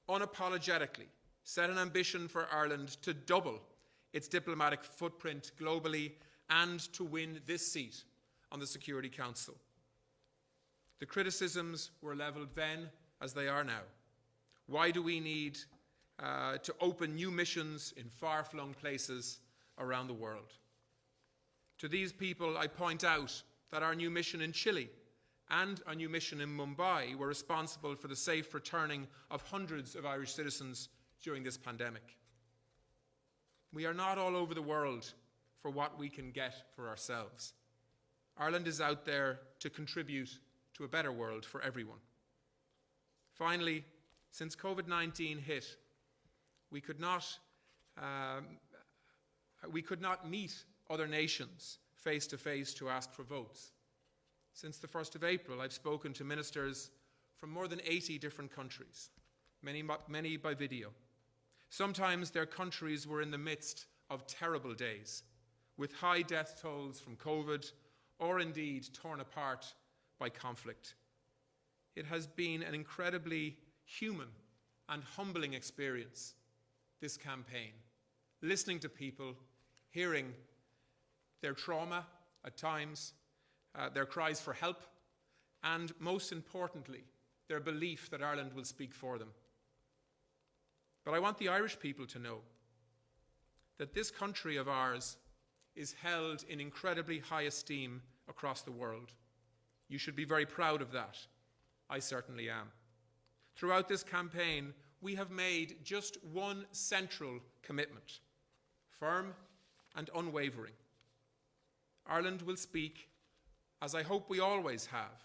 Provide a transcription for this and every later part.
unapologetically set an ambition for Ireland to double its diplomatic footprint globally and to win this seat on the Security Council. The criticisms were levelled then as they are now. Why do we need to open new missions in far-flung places around the world? To these people, I point out that our new mission in Chile and our new mission in Mumbai were responsible for the safe returning of hundreds of Irish citizens during this pandemic. We are not all over the world for what we can get for ourselves. Ireland is out there to contribute to a better world for everyone. Finally, since COVID-19 hit, we could not meet other nations face-to-face to ask for votes. Since the 1st of April, I've spoken to ministers from more than 80 different countries, many by video. Sometimes their countries were in the midst of terrible days, with high death tolls from COVID, or indeed torn apart by conflict. It has been an incredibly human and humbling experience, this campaign, listening to people, hearing their trauma at times, their cries for help, and most importantly, their belief that Ireland will speak for them. But I want the Irish people to know that this country of ours is held in incredibly high esteem across the world. You should be very proud of that. I certainly am. Throughout this campaign, we have made just one central commitment, firm and unwavering. Ireland will speak, as I hope we always have,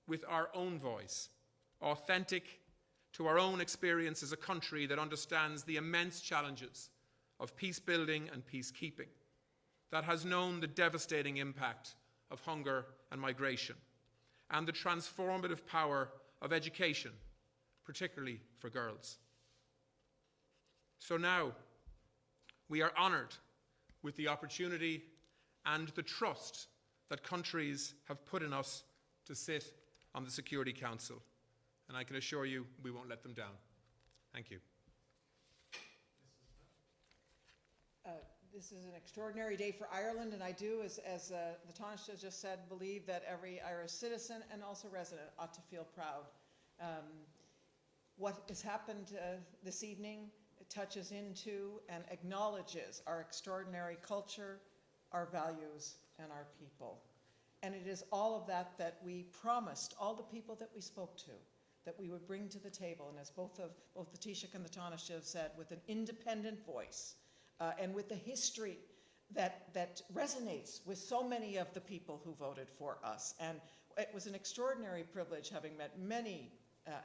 with our own voice, authentic to our own experience as a country that understands the immense challenges of peace building and peacekeeping, that has known the devastating impact of hunger and migration, and the transformative power of education, particularly for girls. So now, we are honoured with the opportunity and the trust that countries have put in us to sit on the Security Council. And I can assure you, we won't let them down. Thank you. This is an extraordinary day for Ireland, and I do, as the Taoiseach just said, believe that every Irish citizen and also resident ought to feel proud. What has happened this evening touches into and acknowledges our extraordinary culture, our values, and our people. And it is all of that that we promised all the people that we spoke to, that we would bring to the table. And as both the Taoiseach and the Taoiseach have said, with an independent voice and with the history that resonates with so many of the people who voted for us. And it was an extraordinary privilege, having met many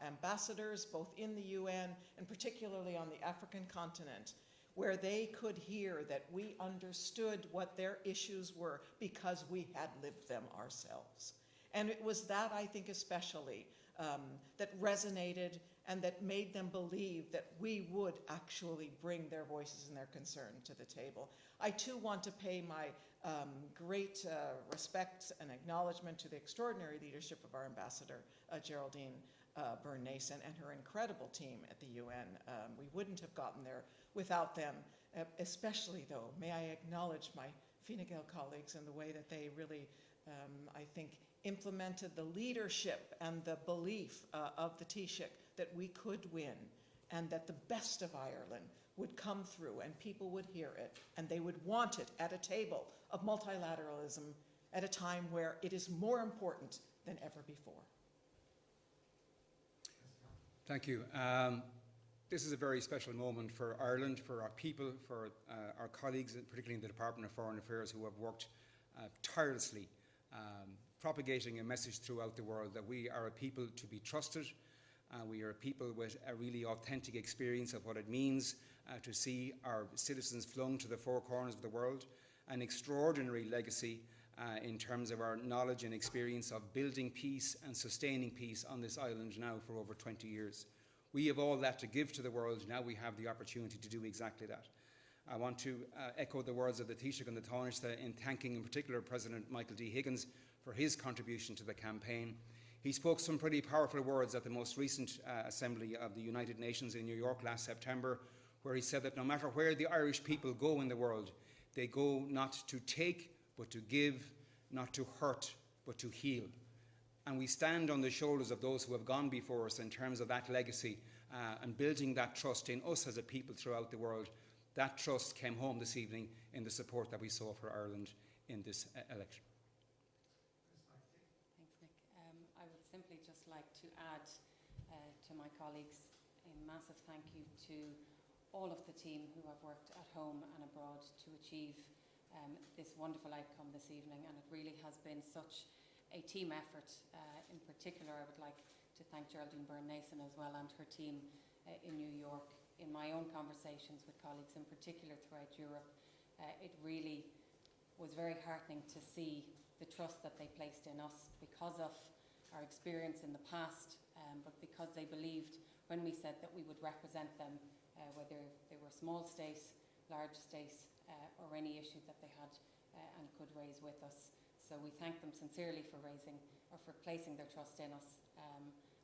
ambassadors, both in the UN and particularly on the African continent, where they could hear that we understood what their issues were because we had lived them ourselves. And it was that, I think, especially that resonated and that made them believe that we would actually bring their voices and their concern to the table. I too want to pay my great respect and acknowledgement to the extraordinary leadership of our ambassador, Geraldine Byrne-Nason, and her incredible team at the UN. We wouldn't have gotten there without them, especially though, may I acknowledge my Fine Gael colleagues and the way that they really, I think, implemented the leadership and the belief of the Taoiseach that we could win and that the best of Ireland would come through and people would hear it and they would want it at a table of multilateralism at a time where it is more important than ever before. Thank you. This is a very special moment for Ireland, for our people, for our colleagues, particularly in the Department of Foreign Affairs, who have worked tirelessly propagating a message throughout the world that we are a people to be trusted. We are a people with a really authentic experience of what it means to see our citizens flung to the four corners of the world. An extraordinary legacy in terms of our knowledge and experience of building peace and sustaining peace on this island now for over 20 years. We have all that to give to the world. Now we have the opportunity to do exactly that. I want to echo the words of the Taoiseach and the Taoiseach in thanking in particular President Michael D. Higgins for his contribution to the campaign. He spoke some pretty powerful words at the most recent assembly of the United Nations in New York last September, where he said that no matter where the Irish people go in the world, they go not to take, but to give, not to hurt, but to heal. And we stand on the shoulders of those who have gone before us in terms of that legacy and building that trust in us as a people throughout the world. That trust came home this evening in the support that we saw for Ireland in this election. Thanks, Nick. I would simply just like to add to my colleagues a massive thank you to all of the team who have worked at home and abroad to achieve this wonderful outcome this evening, and it really has been such a team effort. In particular, I would like to thank Geraldine Byrne-Nason as well and her team in New York. In my own conversations with colleagues, in particular throughout Europe, it really was very heartening to see the trust that they placed in us because of our experience in the past, but because they believed when we said that we would represent them, whether they were small state, large state, or any issue that they had and could raise with us. So we thank them sincerely for placing their trust in us,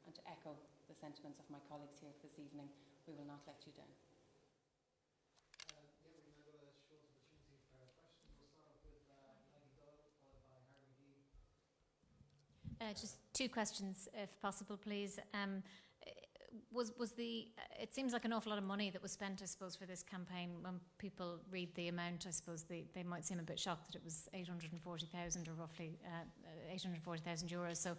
and to echo the sentiments of my colleagues here this evening, we will not let you down. Just two questions, if possible, please. It seems like an awful lot of money that was spent, I suppose, for this campaign. When people read the amount, I suppose they might seem a bit shocked that it was 840,000 or roughly 840,000 euros. So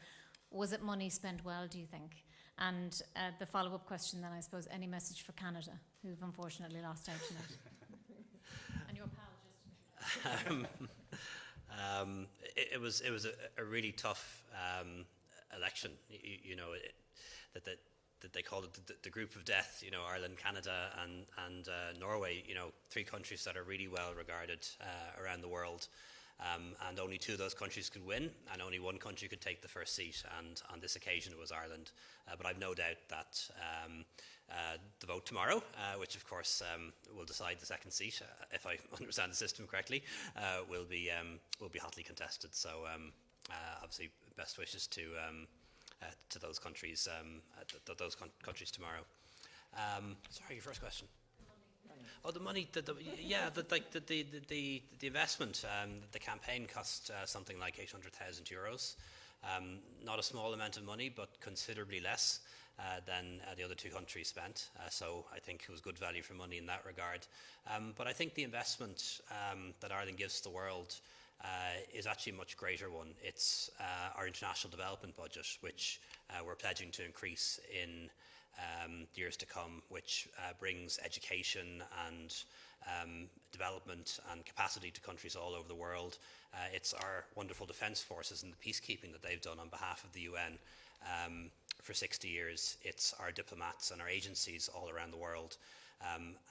was it money spent well, do you think? And the follow-up question then, I suppose, any message for Canada, who've unfortunately lost out tonight? And your pal, Justin. It was a really tough election. That they called it the group of death. Ireland, Canada, and Norway. Three countries that are really well regarded around the world. And only two of those countries could win, and only one country could take the first seat, and on this occasion it was Ireland. But I've no doubt that the vote tomorrow, which of course will decide the second seat, if I understand the system correctly, will be hotly contested. So obviously, best wishes to those countries, countries tomorrow. Sorry, your first question. Oh, the money, the investment, the campaign cost something like 800,000 euros. Not a small amount of money, but considerably less than the other two countries spent. So I think it was good value for money in that regard. But I think the investment that Ireland gives to the world is actually a much greater one. It's our international development budget, which we're pledging to increase in years to come, which brings education and development and capacity to countries all over the world. It's our wonderful defence forces and the peacekeeping that they've done on behalf of the UN for 60 years. It's our diplomats and our agencies all around the world.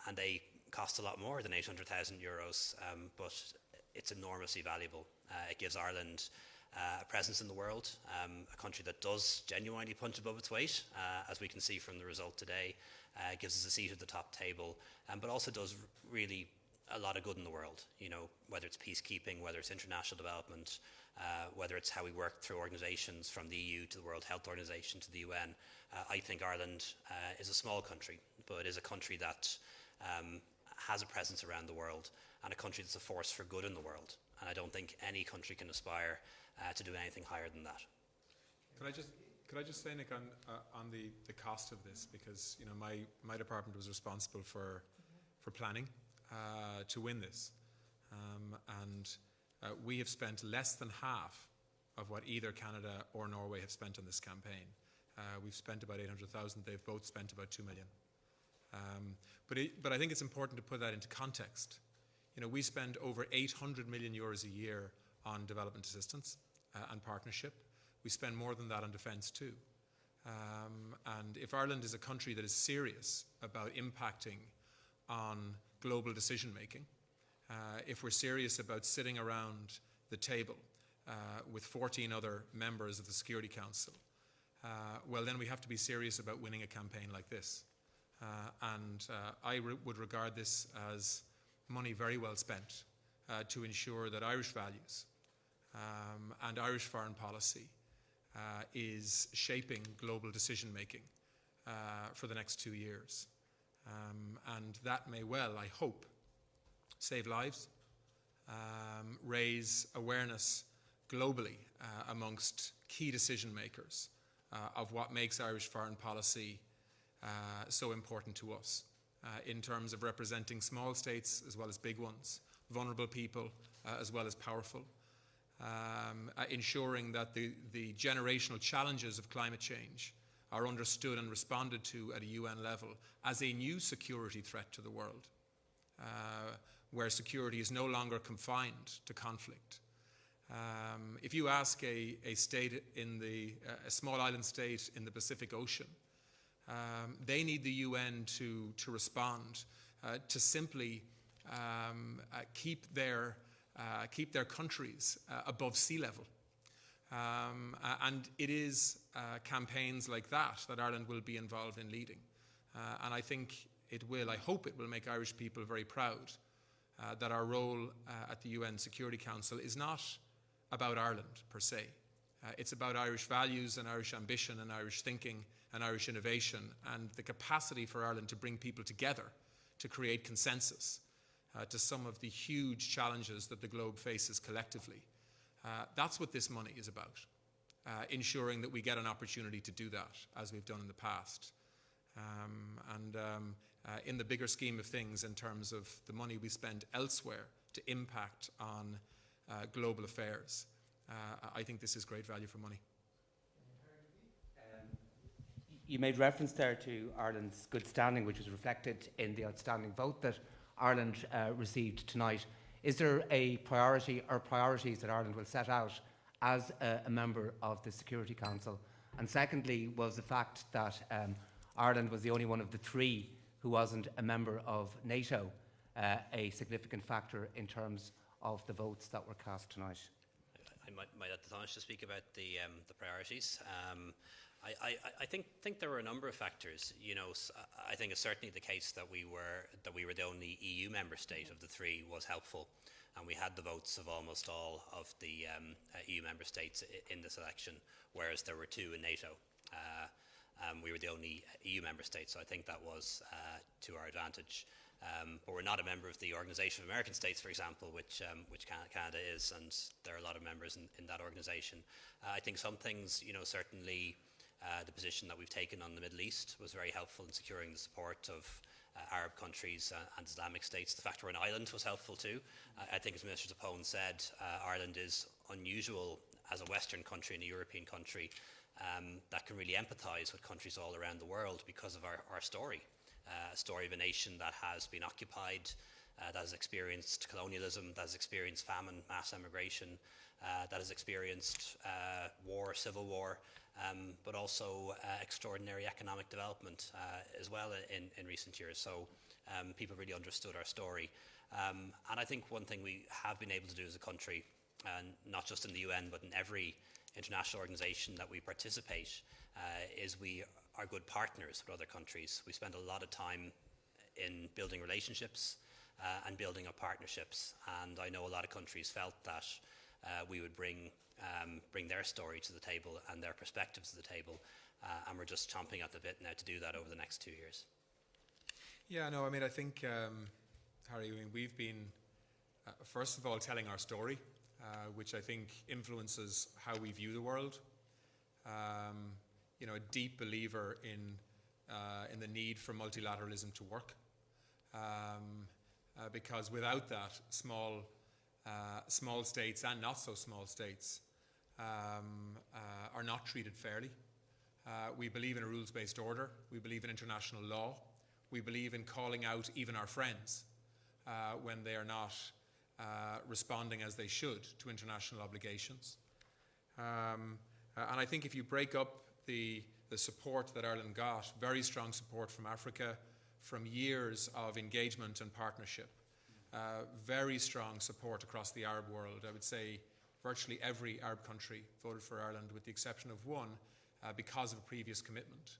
And they cost a lot more than 800,000 euros, but it's enormously valuable. It gives Ireland a presence in the world, a country that does genuinely punch above its weight, as we can see from the result today. Gives us a seat at the top table, but also does really a lot of good in the world, whether it's peacekeeping, whether it's international development, whether it's how we work through organisations from the EU to the World Health Organization to the UN. I think Ireland is a small country, but is a country that has a presence around the world, and a country that's a force for good in the world. And I don't think any country can aspire to do anything higher than that. Could I just say, Nick, on the cost of this, because my department was responsible for planning to win this, and we have spent less than half of what either Canada or Norway have spent on this campaign. We've spent about 800,000. They've both spent about 2 million. But I think it's important to put that into context. We spend over 800 million euros a year on development assistance and partnership. We spend more than that on defence too. And if Ireland is a country that is serious about impacting on global decision making, if we're serious about sitting around the table with 14 other members of the Security Council, well then we have to be serious about winning a campaign like this. I would regard this as money very well spent to ensure that Irish values and Irish foreign policy is shaping global decision making for the next 2 years. And that may well, I hope, save lives, raise awareness globally amongst key decision makers of what makes Irish foreign policy so important to us in terms of representing small states as well as big ones, vulnerable people as well as powerful, ensuring that the generational challenges of climate change are understood and responded to at a UN level as a new security threat to the world, where security is no longer confined to conflict. If you ask a state in a small island state in the Pacific Ocean, they need the UN to respond to simply keep their countries above sea level. And it is campaigns like that Ireland will be involved in leading. And I think I hope it will make Irish people very proud that our role at the UN Security Council is not about Ireland per se. It's about Irish values and Irish ambition and Irish thinking and Irish innovation and the capacity for Ireland to bring people together to create consensus to some of the huge challenges that the globe faces collectively. That's what this money is about, ensuring that we get an opportunity to do that, as we've done in the past. In the bigger scheme of things, in terms of the money we spend elsewhere to impact on global affairs, I think this is great value for money. You made reference there to Ireland's good standing, which was reflected in the outstanding vote that Ireland received tonight. Is there a priority or priorities that Ireland will set out as a member of the Security Council? And secondly, was the fact that Ireland was the only one of the three who wasn't a member of NATO a significant factor in terms of the votes that were cast tonight? I might have the Taoiseach to speak about the priorities. I think there were a number of factors. You know, I think it's certainly the case that we were the only EU member state of the three was helpful, and we had the votes of almost all of the EU member states in this election, whereas there were two in NATO. We were the only EU member state, so I think that was to our advantage. But we're not a member of the Organisation of American States, for example, which Canada is, and there are a lot of members in that organisation. I think some things, you know, certainly the position that we've taken on the Middle East was very helpful in securing the support of Arab countries and Islamic states. The fact we're an island was helpful too. I think, as Minister Zapone said, Ireland is unusual as a Western country and a European country that can really empathise with countries all around the world because of our story. A story of a nation that has been occupied, that has experienced colonialism, that has experienced famine, mass emigration, that has experienced war, civil war, but also extraordinary economic development as well in recent years. So people really understood our story. And I think one thing we have been able to do as a country, not just in the UN, but in every international organisation that we participate, is we are good partners with other countries. We spend a lot of time in building relationships and building up partnerships. And I know a lot of countries felt that we would bring their story to the table and their perspectives to the table. And we're just chomping at the bit now to do that over the next 2 years. Yeah, no, I mean, I think, Harry, we've been, first of all, telling our story, which I think influences how we view the world. You know, a deep believer in the need for multilateralism to work, because without that, small states and not so small states are not treated fairly. We believe in a rules-based order. We believe in international law. We believe in calling out even our friends when they are not responding as they should to international obligations. And I think if you break up the support that Ireland got, very strong support from Africa, from years of engagement and partnership, very strong support across the Arab world. I would say virtually every Arab country voted for Ireland, with the exception of one, because of a previous commitment.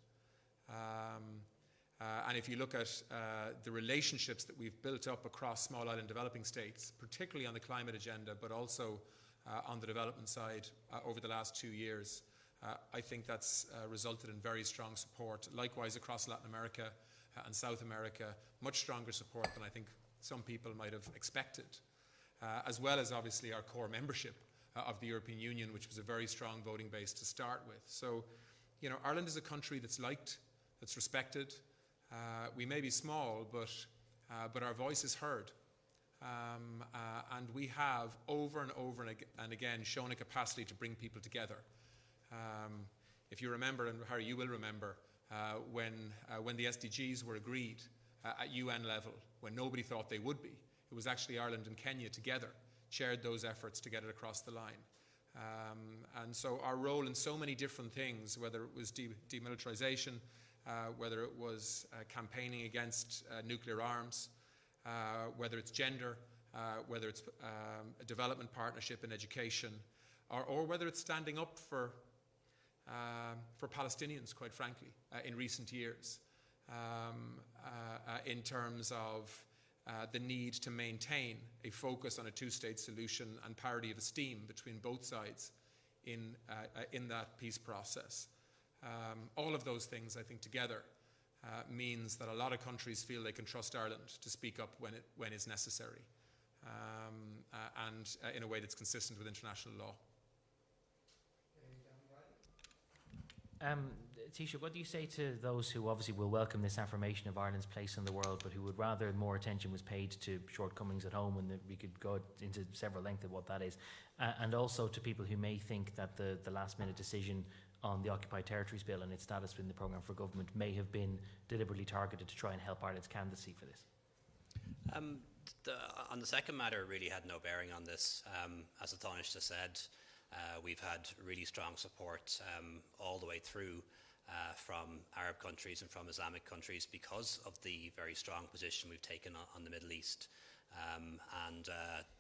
And if you look at the relationships that we've built up across small island developing states, particularly on the climate agenda, but also on the development side over the last 2 years, I think that's resulted in very strong support. Likewise, across Latin America and South America, much stronger support than I think some people might have expected, as well as obviously our core membership of the European Union, which was a very strong voting base to start with. So, you know, Ireland is a country that's liked, that's respected. We may be small, but our voice is heard. And we have over and over and again shown a capacity to bring people together. If you remember, and Harry, you will remember, when the SDGs were agreed at UN level, when nobody thought they would be, it was actually Ireland and Kenya together chaired those efforts to get it across the line. And so our role in so many different things, whether it was demilitarization, whether it was campaigning against nuclear arms, whether it's gender, whether it's a development partnership in education, or whether it's standing up for Palestinians, quite frankly, in recent years, in terms of the need to maintain a focus on a two-state solution and parity of esteem between both sides in that peace process. All of those things, I think, together means that a lot of countries feel they can trust Ireland to speak up when it's necessary, and in a way that's consistent with international law. Taoiseach, what do you say to those who obviously will welcome this affirmation of Ireland's place in the world, but who would rather more attention was paid to shortcomings at home, and that we could go into several lengths of what that is, and also to people who may think that the last-minute decision on the Occupied Territories Bill and its status within the programme for government may have been deliberately targeted to try and help Ireland's candidacy for this? On the second matter, really had no bearing on this. As the Taoiseach just said, we've had really strong support all the way through from Arab countries and from Islamic countries because of the very strong position we've taken on the Middle East, and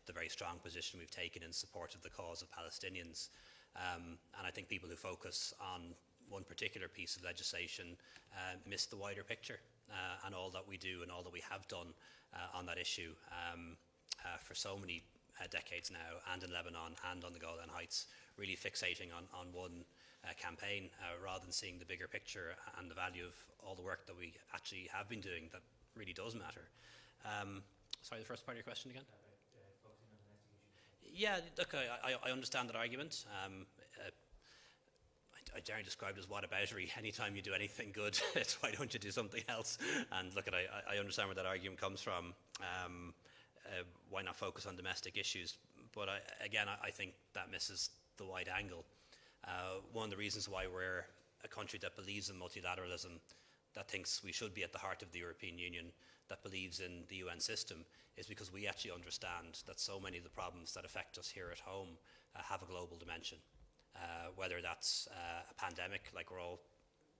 the very strong position we've taken in support of the cause of Palestinians. And I think people who focus on one particular piece of legislation miss the wider picture and all that we do and all that we have done on that issue for so many decades now, and in Lebanon and on the Golan Heights, really fixating on one campaign rather than seeing the bigger picture and the value of all the work that we actually have been doing that really does matter. Sorry, the first part of your question again? Yeah, look, I understand that argument. I dare describe it as whataboutery. Anytime you do anything good, it's why don't you do something else? And look, I understand where that argument comes from. Why not focus on domestic issues? But I think that misses the wide angle. One of the reasons why we're a country that believes in multilateralism, that thinks we should be at the heart of the European Union, that believes in the UN system, is because we actually understand that so many of the problems that affect us here at home have a global dimension. Whether that's a pandemic like we're all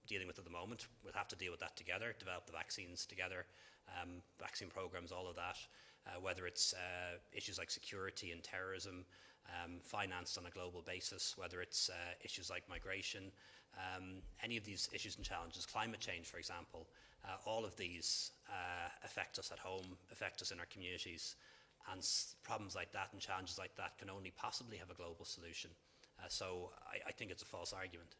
dealing with at the moment, we'll have to deal with that together, develop the vaccines together, vaccine programs, all of that. Whether it's issues like security and terrorism, financed on a global basis, whether it's issues like migration, any of these issues and challenges, climate change, for example, all of these affect us at home, affect us in our communities, and problems like that and challenges like that can only possibly have a global solution. So I think it's a false argument.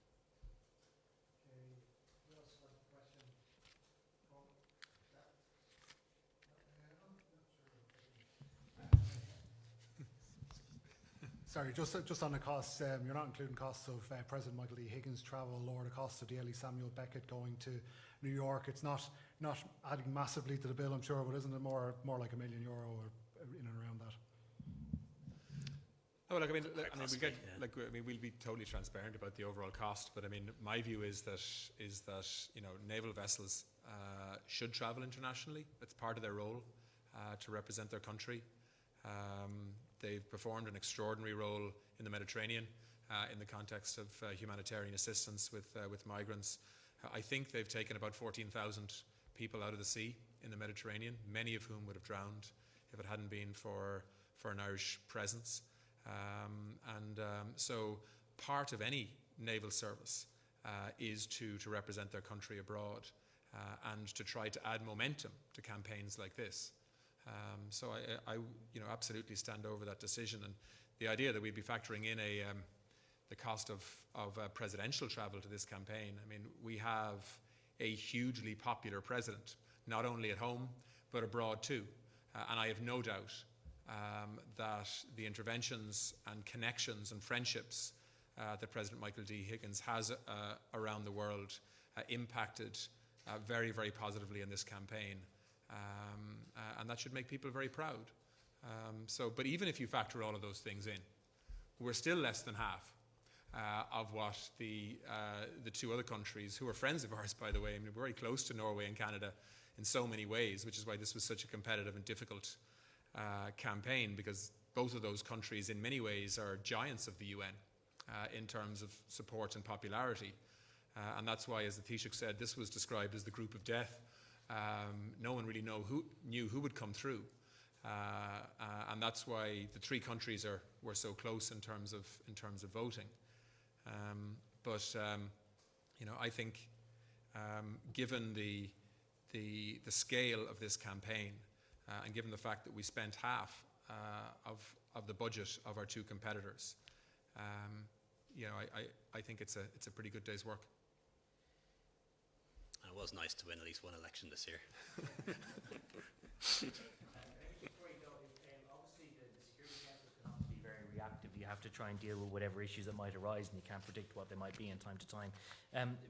Sorry, just on the costs, you're not including costs of President Michael D. Higgins' travel or the costs of DLE Samuel Beckett going to New York. It's not adding massively to the bill, I'm sure, but isn't it more like €1 million or in and around that? Oh, look, we'll be totally transparent about the overall cost, but I mean, my view is that naval vessels should travel internationally. It's part of their role to represent their country. They've performed an extraordinary role in the Mediterranean in the context of humanitarian assistance with migrants. I think they've taken about 14,000 people out of the sea in the Mediterranean, many of whom would have drowned if it hadn't been for an Irish presence. So part of any naval service is to represent their country abroad and to try to add momentum to campaigns like this. So I absolutely stand over that decision, and the idea that we'd be factoring in the cost of presidential travel to this campaign. I mean, we have a hugely popular president, not only at home, but abroad too. And I have no doubt that the interventions and connections and friendships that President Michael D. Higgins has around the world impacted very, very positively in this campaign. And that should make people very proud. But even if you factor all of those things in, we're still less than half of what the two other countries, who are friends of ours, by the way. I mean, we're very close to Norway and Canada in so many ways, which is why this was such a competitive and difficult campaign, because both of those countries in many ways are giants of the UN in terms of support and popularity. And that's why, as the Taoiseach said, this was described as the group of death. No one really knew who would come through. And that's why the three countries were so close in terms of voting. I think given the scale of this campaign, and given the fact that we spent half of the budget of our two competitors, I think it's a pretty good day's work. And it was nice to win at least one election this year. Reactive. You have to try and deal with whatever issues that might arise, and you can't predict what they might be in time to time.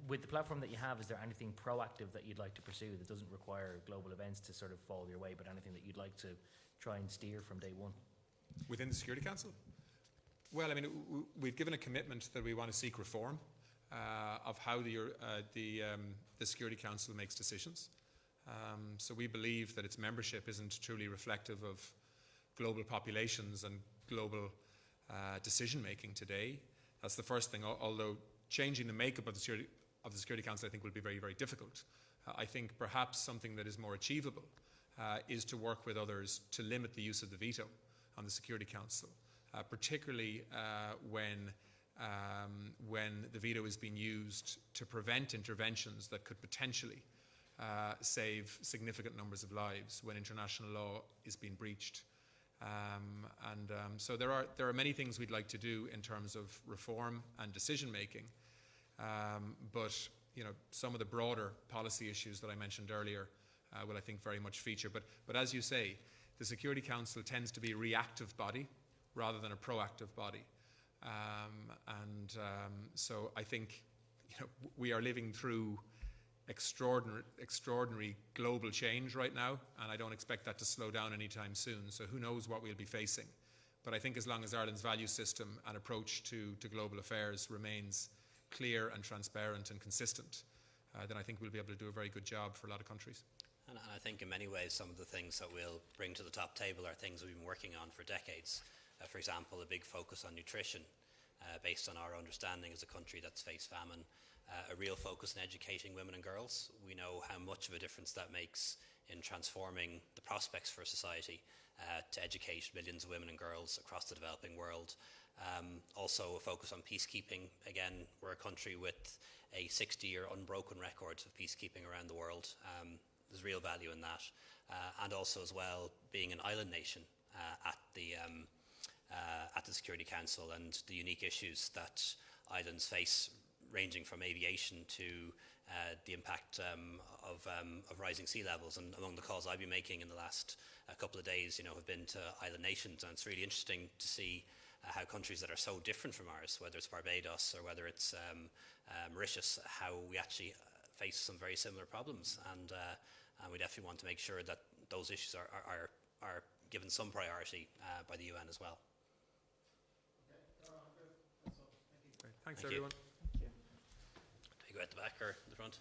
With the platform that you have, is there anything proactive that you'd like to pursue that doesn't require global events to sort of fall your way, but anything that you'd like to try and steer from day one? Within the Security Council? Well, I mean, we've given a commitment that we want to seek reform of how the Security Council makes decisions. So we believe that its membership isn't truly reflective of global populations and global decision making today. That's the first thing. Although changing the makeup of the Security Council, I think, will be very, very difficult. I think perhaps something that is more achievable is to work with others to limit the use of the veto on the Security Council, particularly when the veto is being used to prevent interventions that could potentially save significant numbers of lives when international law is being breached. So there are many things we'd like to do in terms of reform and decision making, but some of the broader policy issues that I mentioned earlier will, I think, very much feature. But as you say, the Security Council tends to be a reactive body rather than a proactive body, so I think we are living through extraordinary global change right now, and I don't expect that to slow down anytime soon. So who knows what we'll be facing. But I think as long as Ireland's value system and approach to global affairs remains clear and transparent and consistent, then I think we'll be able to do a very good job for a lot of countries. And I think in many ways some of the things that we'll bring to the top table are things we've been working on for decades. For example, a big focus on nutrition, based on our understanding as a country that's faced famine. A real focus on educating women and girls. We know how much of a difference that makes in transforming the prospects for society to educate millions of women and girls across the developing world. Also a focus on peacekeeping. Again, we're a country with a 60-year unbroken record of peacekeeping around the world. There's real value in that. And also as well, being an island nation at the Security Council, and the unique issues that islands face, ranging from aviation to the impact of rising sea levels. And among the calls I've been making in the last couple of days, have been to island nations, and it's really interesting to see how countries that are so different from ours, whether it's Barbados or whether it's Mauritius, how we actually face some very similar problems, and we definitely want to make sure that those issues are given some priority by the UN as well. Thanks, Thank you. everyone. Take you at the back or the front.